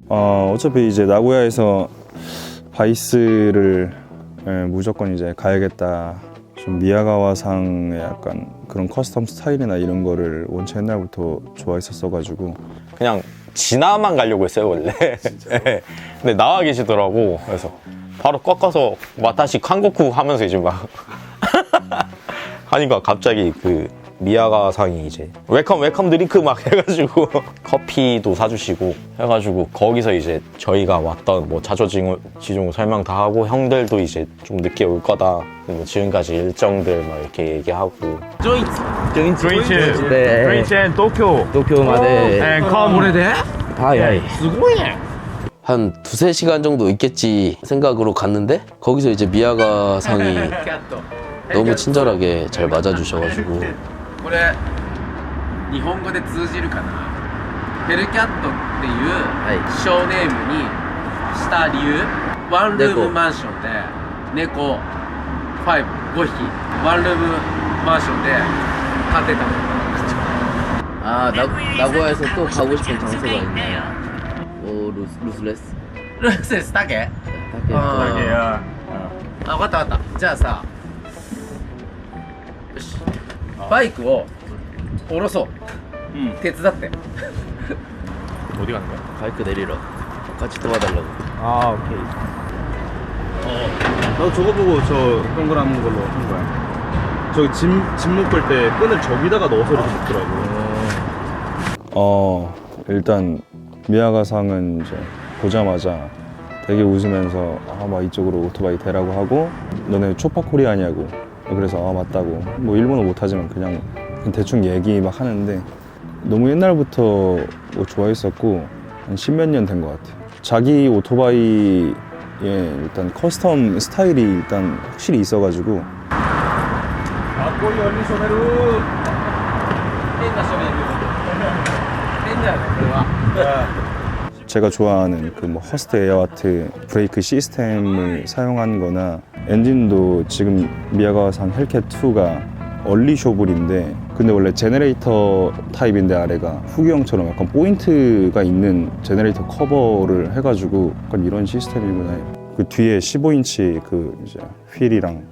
어차피 이제 나고야에서 바이스를 무조건 이제 가야겠다. 좀 미야가와상의 약간 그런 커스텀 스타일이나 이런 거를 원체 옛날부터 좋아했었어가지고 그냥 진화만 가려고 했어요 원래. 네. 근데 나와 계시더라고. 그래서 바로 꺾어서 와타시 한국쿠 하면서 이제 막 하니까 갑자기 그 미야가상이 이제 웰컴 드링크 막 해가지고 커피도 사주시고 해가지고 거기서 이제 저희가 왔던 뭐 자초지종 설명 다 하고 형들도 이제 좀 늦게 올 거다 뭐 지금까지 일정들 막 이렇게 얘기하고 조인츠 네. 조인츠 도쿄 도쿄마데 and come 하이. 한 2~3시간 정도 있겠지 생각으로 갔는데 거기서 이제 미야가상이 너무 친절하게 잘 맞아주셔가지고 これ日本語で通じるかなヘルキャットっていう小ネームにした理由ワンルームマンションで猫5匹ワンルームマンションで飼ってたの 아 나고야에서 또 가고 싶은 장소가 있나요? 루스레스? ルーセスだけあ分かった分かったじゃあさよしバイクを降ろそう手伝って 어디 가는 거야? 바이크 내리러 같이 도와달라고. 아 오케이. 나도 저거 보고 저 동그란 걸로 한 거야. 저기 짐 묶을 때 끈을 저기다가 넣어서 이렇게 묶더라고. 일단 미야가상은 이제 보자마자 되게 웃으면서 막 이쪽으로 오토바이 대라고 하고 너네 초파 코리아냐고. 그래서 맞다고. 뭐 일본어 못하지만 그냥 대충 얘기 막 하는데 너무 옛날부터 뭐 좋아했었고 한 10몇 년 된 것 같아요. 자기 오토바이에 일단 커스텀 스타일이 일단 확실히 있어가지고 제가 좋아하는 그 뭐 허스트 에어와트 브레이크 시스템을 사용한 거나 엔진도 지금 미야가와상 헬캣2가 얼리 쇼블인데 근데 원래 제네레이터 타입인데 아래가 후기형처럼 약간 포인트가 있는 제네레이터 커버를 해가지고 약간 이런 시스템이구나 해요. 그 뒤에 15인치 그 이제 휠이랑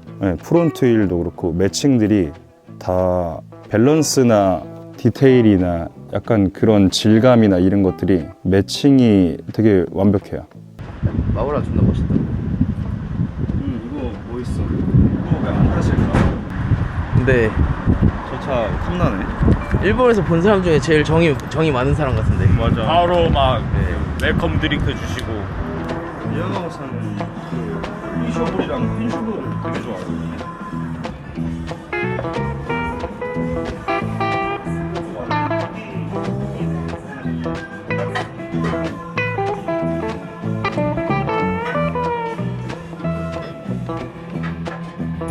프론트 휠도 그렇고 매칭들이 다 밸런스나 디테일이나 약간 그런 질감이나 이런 것들이 매칭이 되게 완벽해요. 마우라 존나 멋있다. 이거 뭐 있어? 이거 왜 안 타실까? 근데 저 차 탐나네. 일본에서 본 사람 중에 제일 정이 많은 사람 같은데. 맞아. 바로 막 웰컴 드링크 주시고. 미야가와상은 그 휘쇼블이랑 핀쇼블을 되게 좋아하거든요.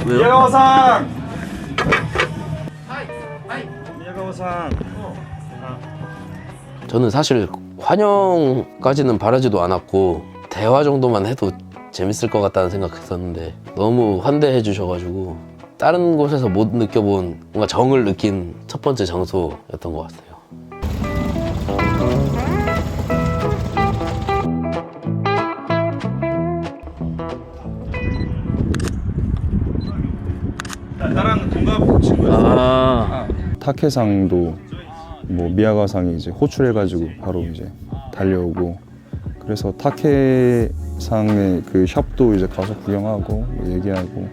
왜요? 미야가와상! はい 미야가와상! 저는 사실 환영까지는 바라지도 않았고 대화 정도만 해도 재밌을 것 같다는 생각했었는데 너무 환대해 주셔가지고 다른 곳에서 못 느껴본 뭔가 정을 느낀 첫 번째 장소였던 것 같아요. 나랑 동갑 친구야. 아 타케상도 뭐 미야가상이 이제 호출해가지고 바로 이제 달려오고 그래서 타케상의 그 샵도 이제 가서 구경하고 뭐 얘기하고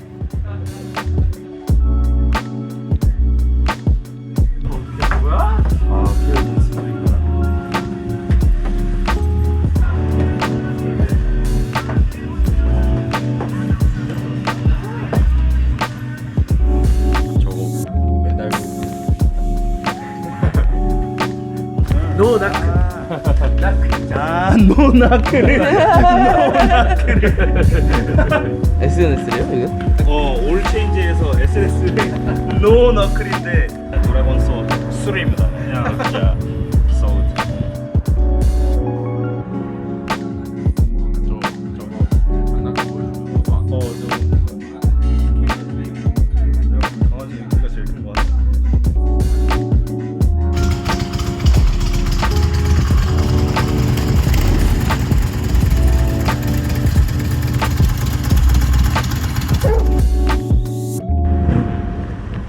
SNS래요 이거? 올체인지에서 SNS에 노 너클인데 드래곤 소 3입니다. 그냥 진짜 소드. 강아지 여기가 제일 큰 거 같아.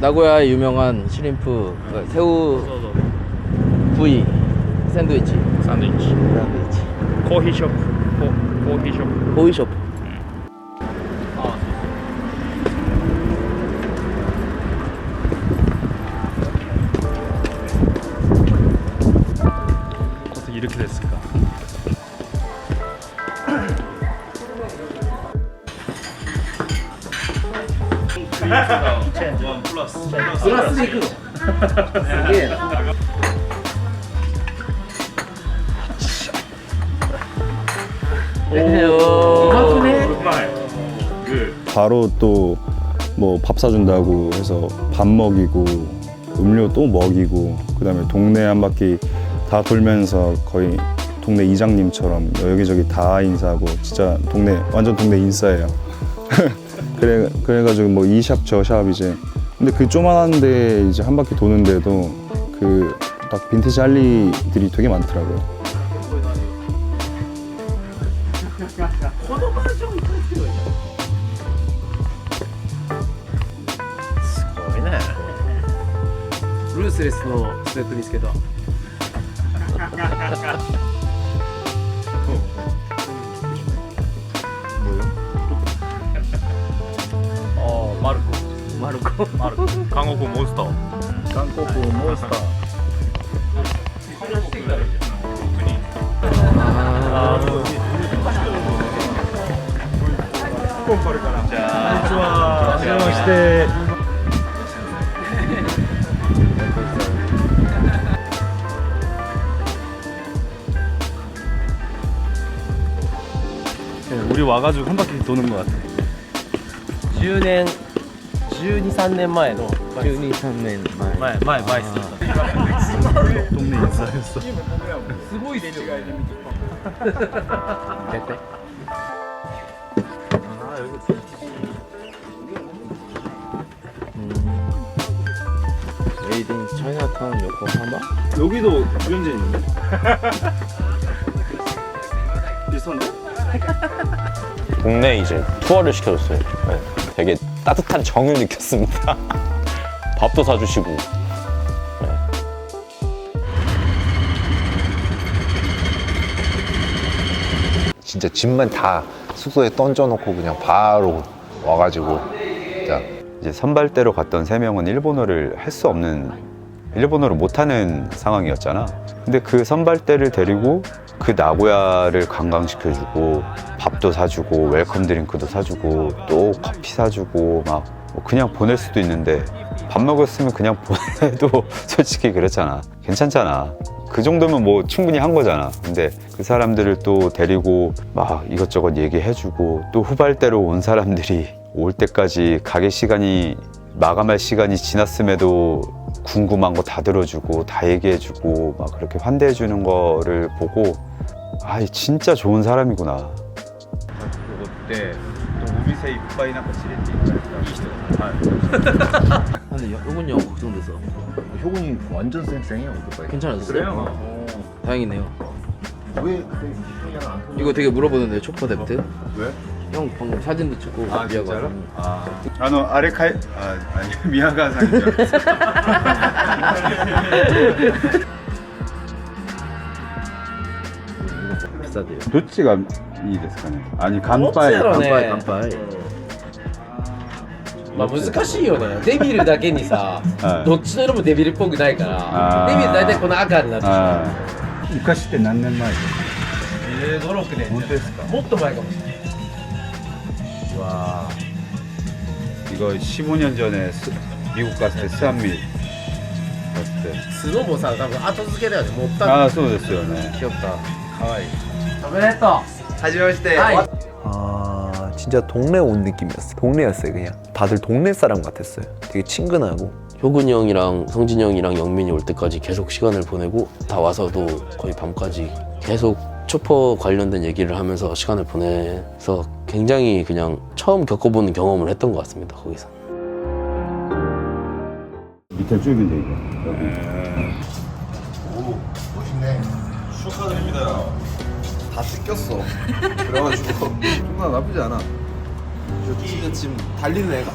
나고야의 유명한 시림프 새우 구이 샌드위치. 샌드위치. 코히숍. 코히숍. 호이숍. 어떻게 이렇게 됐을까? 플러스でいくのすげえな바로 또 뭐 밥 사준다고 해서 밥 먹이고 음료 또 먹이고 그다음에 동네 한 바퀴 다 돌면서 거의 동네 이장님처럼 여기저기 다 인사하고 진짜 완전 동네 인싸예요. 그래가지고 뭐 이 샵 저 샵 이제 근데 그 조만한데 이제 한 바퀴 도는데도 그 딱 빈티지 할리들이 되게 많더라고요.ルースレスのスウェット見つけたマルコ韓国モンスター우리 와가지고 한 바퀴 도는 것 같아. 10年12、3年前の 12、3年前。前っす。 동네 인싸였어. すごいっすよメイド인차이나타운 요코하마? 여기도 유현진 있는데? 비슷한데? 동네 이제 투어를 시켜줬어요. 네, 되게 따뜻한 정을 느꼈습니다. 밥도 사주시고. 네. 진짜 짐만 다 숙소에 던져놓고 그냥 바로 와가지고 진짜 이제 선발대로 갔던 3명은 일본어를 할 수 없는 일본어를 못하는 상황이었잖아. 근데 그 선발대를 데리고 그 나고야를 관광시켜주고 밥도 사주고 웰컴 드링크도 사주고 또 커피 사주고 막 뭐 그냥 보낼 수도 있는데 밥 먹었으면 그냥 보내도 솔직히 그렇잖아. 괜찮잖아. 그 정도면 뭐 충분히 한 거잖아. 근데 그 사람들을 또 데리고 막 이것저것 얘기해주고 또 후발대로 온 사람들이 올 때까지 가게 시간이 마감할 시간이 지났음에도 궁금한 거 다 들어주고 다 얘기해주고 막 그렇게 환대해주는 거를 보고 아 진짜 좋은 사람이구나. お店いっぱいなんか連れて行ったりとかいい人だ。はい。 근데 효군이 형 걱정돼서. 효군이 완전 쌩쌩해요. 괜찮았어요? 다행이네요. 이거 되게 물어보는데 초퍼 뎁트? 왜? 형 방금 사진도 찍고 미아가. 아래 아니 미야가상인 줄 알았어. 비싸대요. どっちがいいですかね。乾杯。どっちだろうね乾杯。まあ難しいよねデビルだけにさはいどっちの色もデビルっぽくないからあーデビル大体この赤になってしまう昔って何年前15、6年本当ですか。もっと前かもしれない 와. 이거 15년 전에 미국 갔을 때 수한밀 갔을 때. 角もさ多分後付けだよね持ったの 아, そうですよね. 귀엽다 가와이. おめでとうはじめましてはい 아 진짜 동네 온 느낌이었어. 동네였어요 그냥. 다들 동네 사람 같았어요. 되게 친근하고. 효근이 형이랑 성진이 형이랑 영민이 올 때까지 계속 시간을 보내고 다 와서도 거의 밤까지 계속 초퍼 관련된 얘기를 하면서 시간을 보내서 굉장히 그냥 처음 겪어보는 경험을 했던 것 같습니다 거기서. 밑에 쭉인데 이거. 여기. 다 뜯겼어. 그래가지고 정말 나쁘지 않아. 진짜 지금 달리는 애가.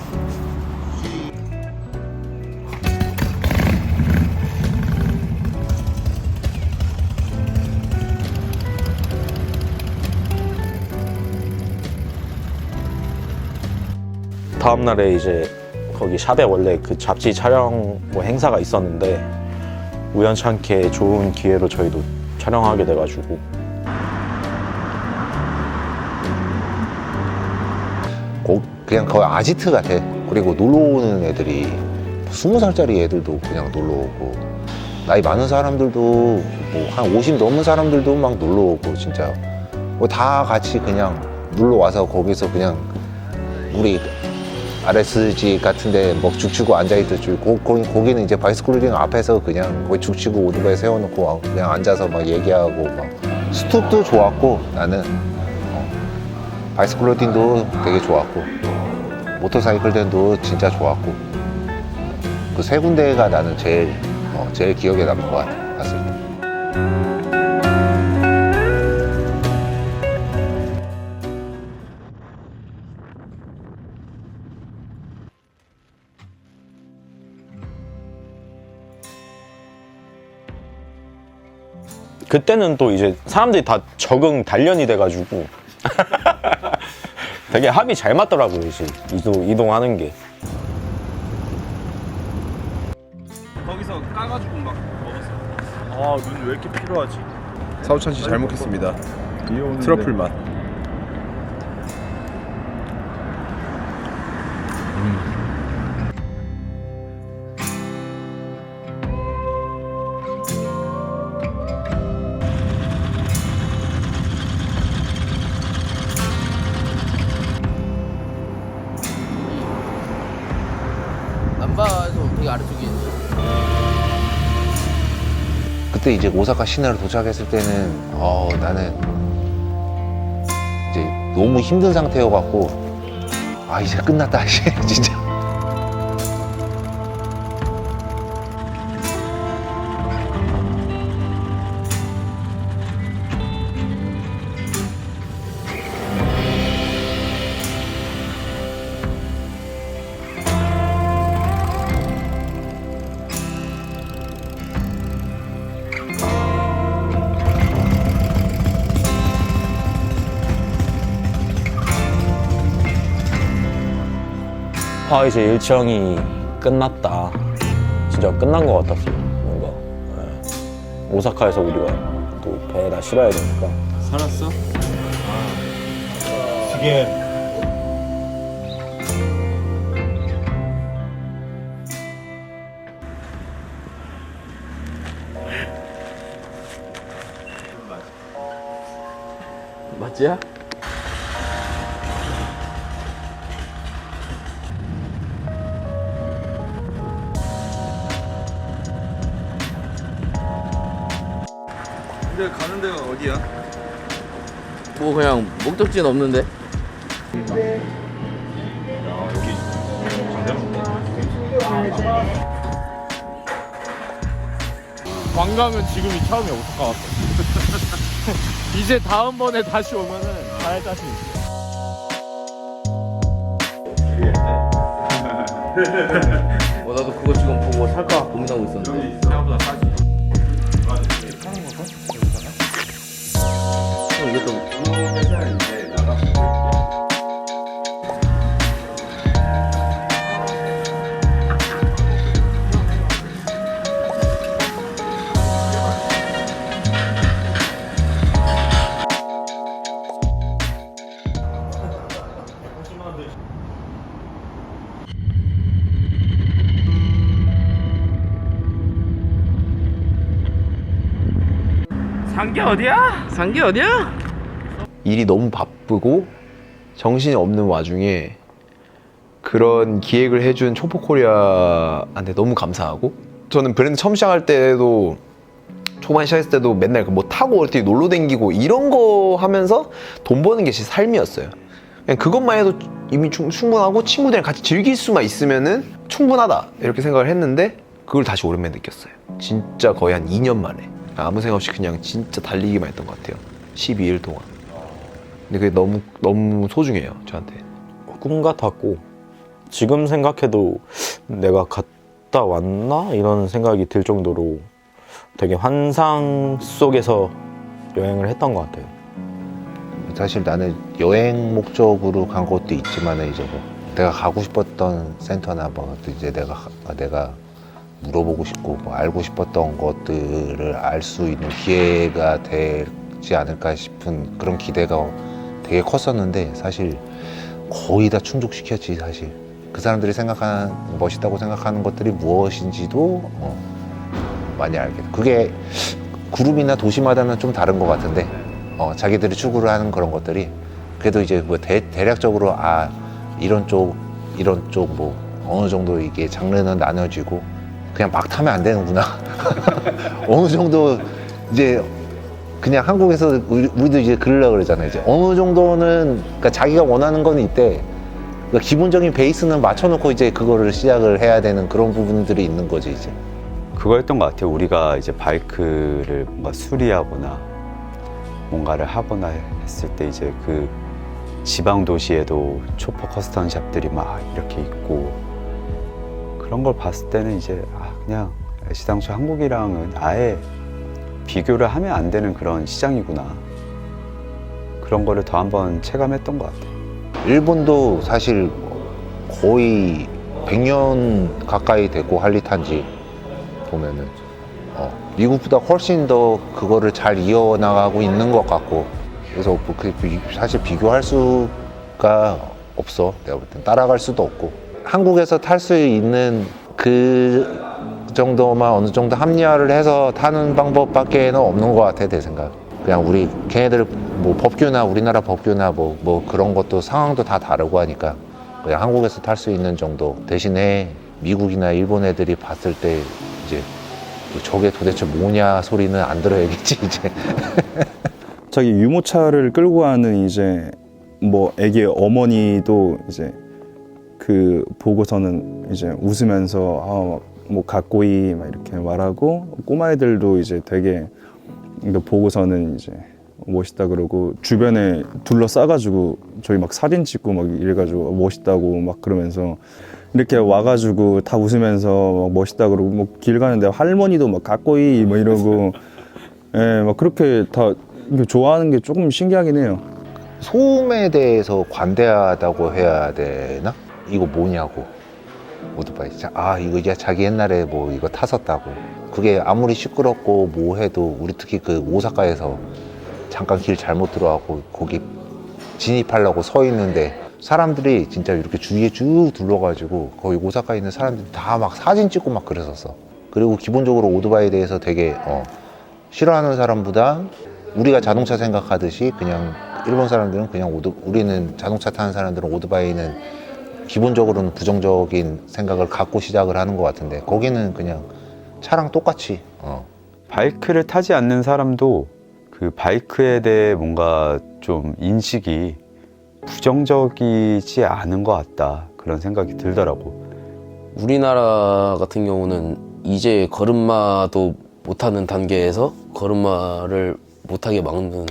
다음 날에 이제 거기 샵에 원래 그 잡지 촬영 뭐 행사가 있었는데 우연찮게 좋은 기회로 저희도 촬영하게 돼가지고 그냥 거의 아지트 같아. 그리고 놀러 오는 애들이 20살짜리 애들도 그냥 놀러 오고, 나이 많은 사람들도 뭐 한 50 넘은 사람들도 막 놀러 오고, 진짜 뭐 다 같이 그냥 놀러 와서 거기서 그냥 우리 RSG 같은데 뭐 죽치고 앉아있던 줄, 거기는 이제 바이스쿨링 앞에서 그냥 거기 죽치고 오토바이 세워놓고 그냥 앉아서 막 얘기하고, 막 스톱도 좋았고, 나는 바이스쿨러딩도 되게 좋았고, 모터사이클den도 진짜 좋았고, 그 세 군데가 나는 제일 기억에 남는 것 같아, 봤을 때. 그때는 또 이제 사람들이 다 적응 단련이 돼가지고 되게 합이 잘 맞더라고요. 이제 이동하는 게. 거기서 까가지고 막 먹었어. 아, 눈 왜 이렇게 필요하지? 사우찬 씨 잘 먹겠습니다. 트러플 맛. 남바에서 되게 아래쪽에 있는. 그때 이제 오사카 시내로 도착했을 때는 나는 이제 너무 힘든 상태여갖고, 이제 끝났다 진짜. 이제 일정이 끝났다. 진짜 끝난 것 같았어요. 뭔가 오사카에서 우리가 또 배에다 실어야 되니까. 살았어? 맞지야? 근데 가는 데가 어디야? 뭐 그냥 목적지는 없는데. 관광은 지금이 처음이야. 오사카 왔어. 이제 다음번에 다시 오면은 갈 자신 있어. 나도 그거 지금 보고 살까 고민하고 있었는데. 생각보다 싸지. 이것도 산게 어디야? 산 게 어디야? 일이 너무 바쁘고 정신이 없는 와중에 그런 기획을 해준 초포코리아한테 너무 감사하고, 저는 브랜드 처음 시작할 때도 초반 시작했을 때도 맨날 뭐 타고 어디 놀러 댕기고 이런 거 하면서 돈 버는 게 제 삶이었어요. 그냥 그것만 해도 이미 충분하고 친구들이랑 같이 즐길 수만 있으면은 충분하다 이렇게 생각을 했는데, 그걸 다시 오랜만에 느꼈어요. 진짜 거의 한 2년 만에 아무 생각 없이 그냥 진짜 달리기만 했던 것 같아요. 12일 동안. 근데 그게 너무 소중해요, 저한테. 꿈 같았고 지금 생각해도 내가 갔다 왔나? 이런 생각이 들 정도로 되게 환상 속에서 여행을 했던 것 같아요. 사실 나는 여행 목적으로 간 것도 있지만, 이제 뭐 내가 가고 싶었던 센터나 뭐 이제 내가 물어보고 싶고 뭐 알고 싶었던 것들을 알 수 있는 기회가 되지 않을까 싶은 그런 기대가 되게 컸었는데 사실 거의 다 충족시켰지. 사실 그 사람들이 생각하는 멋있다고 생각하는 것들이 무엇인지도 많이 알게 돼. 그게 그룹이나 도시마다는 좀 다른 것 같은데 자기들이 추구를 하는 그런 것들이 그래도 이제 뭐 대략적으로 이런 쪽 뭐 어느 정도 이게 장르는 나눠지고 그냥 막 타면 안 되는구나. 어느 정도 이제 그냥 한국에서 우리도 이제 그러려고 그러잖아요. 이제 어느 정도는 그러니까 자기가 원하는 건 있대. 그러니까 기본적인 베이스는 맞춰놓고 이제 그거를 시작을 해야 되는 그런 부분들이 있는 거지 이제. 그거였던 것 같아요. 우리가 이제 바이크를 뭔가 수리하거나 뭔가를 하거나 했을 때 이제 그 지방 도시에도 초퍼 커스텀 샵들이 막 이렇게 있고 그런 걸 봤을 때는 이제 그냥 애시당초 한국이랑은 아예 비교를 하면 안 되는 그런 시장이구나. 그런 거를 더 한번 체감했던 것 같아요. 일본도 사실 거의 100년 가까이 됐고 할리 탄지 보면은 미국보다 훨씬 더 그거를 잘 이어나가고 있는 것 같고 그래서 사실 비교할 수가 없어. 내가 볼 땐 따라갈 수도 없고 한국에서 탈 수 있는 그 정도만 어느 정도 합리화를 해서 타는 방법밖에는 없는 것 같아 내 생각. 그냥 우리 걔네들 뭐 법규나 우리나라 법규나 뭐 그런 것도 상황도 다 다르고 하니까 그냥 한국에서 탈 수 있는 정도 대신에 미국이나 일본 애들이 봤을 때 이제 저게 도대체 뭐냐 소리는 안 들어야겠지 이제. 자기 유모차를 끌고 가는 이제 뭐 애기 어머니도 이제 그 보고서는 이제 웃으면서 뭐 가꼬이 막 이렇게 말하고 꼬마애들도 이제 되게 보고서는 이제 멋있다 그러고 주변에 둘러싸가지고 저희 막 사진 찍고 막 이래가지고 멋있다고 막 그러면서 이렇게 와가지고 다 웃으면서 막 멋있다 그러고 뭐 길 가는데 할머니도 막 가꼬이 뭐 이러고 예, 막 그렇게 다 좋아하는 게 조금 신기하긴 해요. 소음에 대해서 관대하다고 해야 되나? 이거 뭐냐고 오토바이. 이거 이제 자기 옛날에 뭐 이거 탔었다고. 그게 아무리 시끄럽고 뭐 해도 우리 특히 그 오사카에서 잠깐 길 잘못 들어가고 거기 진입하려고 서 있는데 사람들이 진짜 이렇게 주위에 쭉 둘러가지고 거기 오사카에 있는 사람들이 다 막 사진 찍고 막 그랬었어. 그리고 기본적으로 오토바이에 대해서 되게 싫어하는 사람보다 우리가 자동차 생각하듯이 그냥 일본 사람들은 그냥 우리는 자동차 타는 사람들은 오토바이는 기본적으로는 부정적인 생각을 갖고 시작을 하는 것 같은데 거기는 그냥 차랑 똑같이 바이크를 타지 않는 사람도 그 바이크에 대해 뭔가 좀 인식이 부정적이지 않은 것 같다 그런 생각이 들더라고. 우리나라 같은 경우는 이제 걸음마도 못하는 단계에서 걸음마를 못하게 막는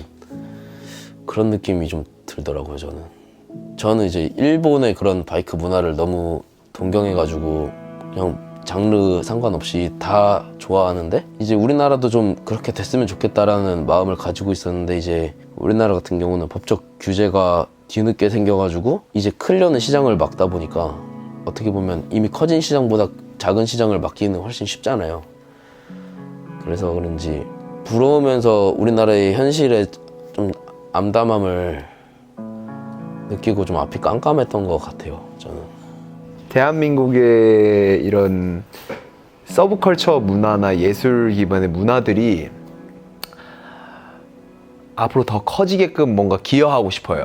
그런 느낌이 좀 들더라고요. 저는 이제 일본의 그런 바이크 문화를 너무 동경해가지고 그냥 장르 상관없이 다 좋아하는데 이제 우리나라도 좀 그렇게 됐으면 좋겠다라는 마음을 가지고 있었는데 이제 우리나라 같은 경우는 법적 규제가 뒤늦게 생겨가지고 이제 크려는 시장을 막다 보니까 어떻게 보면 이미 커진 시장보다 작은 시장을 막기는 훨씬 쉽잖아요. 그래서 그런지 부러우면서 우리나라의 현실에 좀 암담함을 느끼고 좀 앞이 깜깜했던 것 같아요. 저는 대한민국의 이런 서브컬처 문화나 예술 기반의 문화들이 앞으로 더 커지게끔 뭔가 기여하고 싶어요.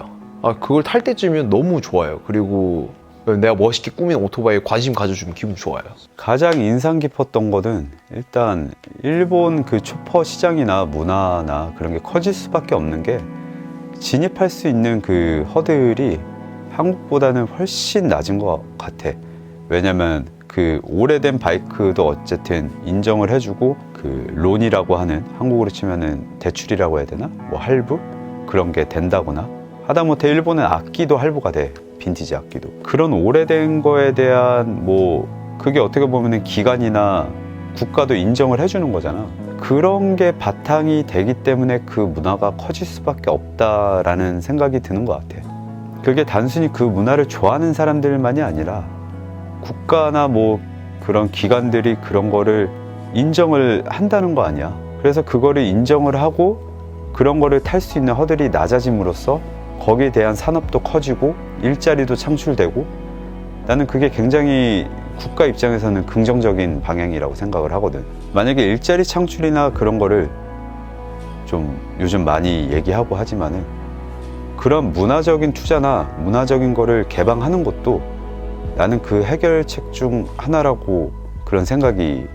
그걸 탈 때쯤이면 너무 좋아요. 그리고 내가 멋있게 꾸민 오토바이에 관심 가져주면 기분 좋아요. 가장 인상 깊었던 거는 일단 일본 그 초퍼 시장이나 문화나 그런 게 커질 수밖에 없는 게 진입할 수 있는 그 허들이 한국보다는 훨씬 낮은 것 같아. 왜냐면 그 오래된 바이크도 어쨌든 인정을 해주고 그 론이라고 하는 한국으로 치면은 대출이라고 해야 되나? 뭐 할부? 그런 게 된다거나 하다못해 일본은 악기도 할부가 돼. 빈티지 악기도. 그런 오래된 거에 대한 뭐 그게 어떻게 보면은 기관이나 국가도 인정을 해주는 거잖아. 그런 게 바탕이 되기 때문에 그 문화가 커질 수밖에 없다라는 생각이 드는 것 같아. 그게 단순히 그 문화를 좋아하는 사람들만이 아니라 국가나 뭐 그런 기관들이 그런 거를 인정을 한다는 거 아니야. 그래서 그거를 인정을 하고 그런 거를 탈 수 있는 허들이 낮아짐으로써 거기에 대한 산업도 커지고 일자리도 창출되고, 나는 그게 굉장히 국가 입장에서는 긍정적인 방향이라고 생각을 하거든. 만약에 일자리 창출이나 그런 거를 좀 요즘 많이 얘기하고 하지만은 그런 문화적인 투자나 문화적인 거를 개방하는 것도 나는 그 해결책 중 하나라고 그런 생각이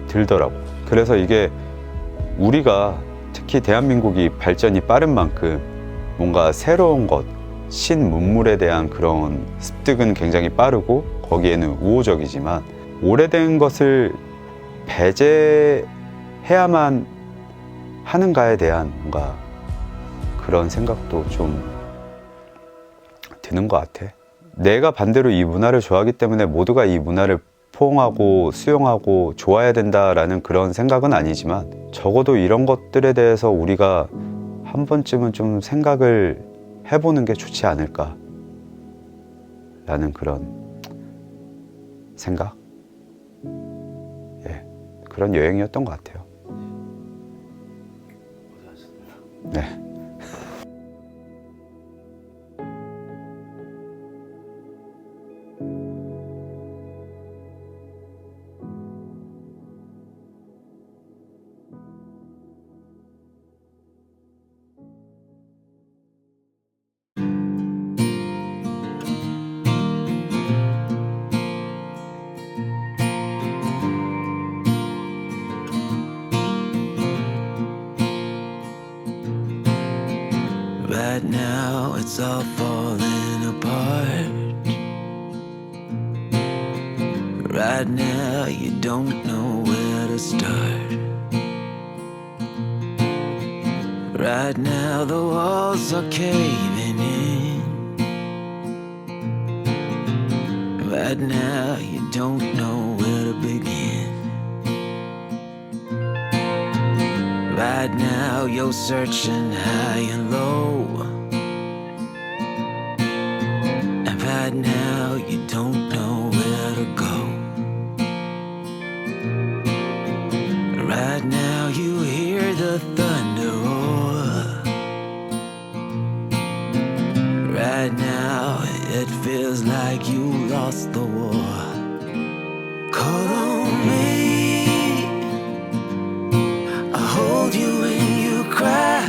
들더라고. 그래서 이게 우리가 특히 대한민국이 발전이 빠른 만큼 뭔가 새로운 것, 신문물에 대한 그런 습득은 굉장히 빠르고 거기에는 우호적이지만 오래된 것을 배제해야만 하는가에 대한 뭔가 그런 생각도 좀 드는 것 같아. 내가 반대로 이 문화를 좋아하기 때문에 모두가 이 문화를 포옹하고 수용하고 좋아해야 된다라는 그런 생각은 아니지만 적어도 이런 것들에 대해서 우리가 한 번쯤은 좀 생각을 해보는 게 좋지 않을까 라는 그런 생각? 예, 그런 여행이었던 것 같아요. 네. Right now it's all falling apart. Right now you don't know where to start. Right now the walls are caving in. Right now you don't know where to begin. Right now you're searching high and low. And right now you don't know where to go. Right now you hear the thunder roar. Right now it feels like you lost the war. Call on me, I'll hold you when you cry.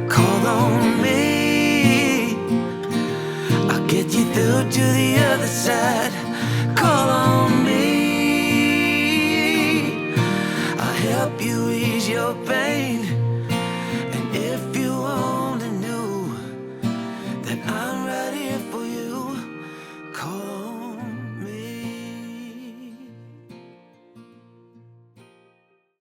Call on me, I'll get you through to the other side.